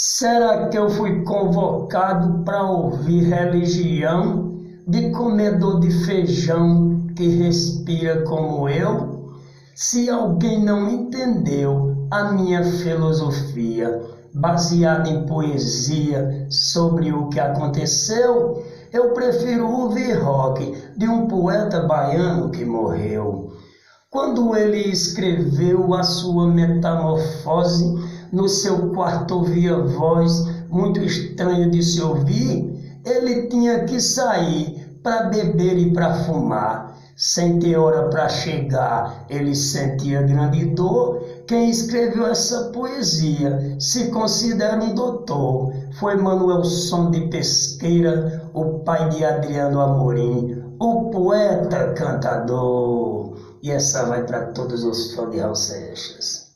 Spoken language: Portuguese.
Será que eu fui convocado para ouvir religião de comedor de feijão que respira como eu? Se alguém não entendeu a minha filosofia, baseada em poesia sobre o que aconteceu, eu prefiro ouvir rock de um poeta baiano que morreu. Quando ele escreveu a sua metamorfose, no seu quarto ouvia voz muito estranha de se ouvir. Ele tinha que sair para beber e para fumar. Sem ter hora para chegar, ele sentia grande dor. Quem escreveu essa poesia se considera um doutor. Foi Manuel Som de Pesqueira, o pai de Adriano Amorim, o poeta cantador. E essa vai para todos os fãs de Raul Seixas.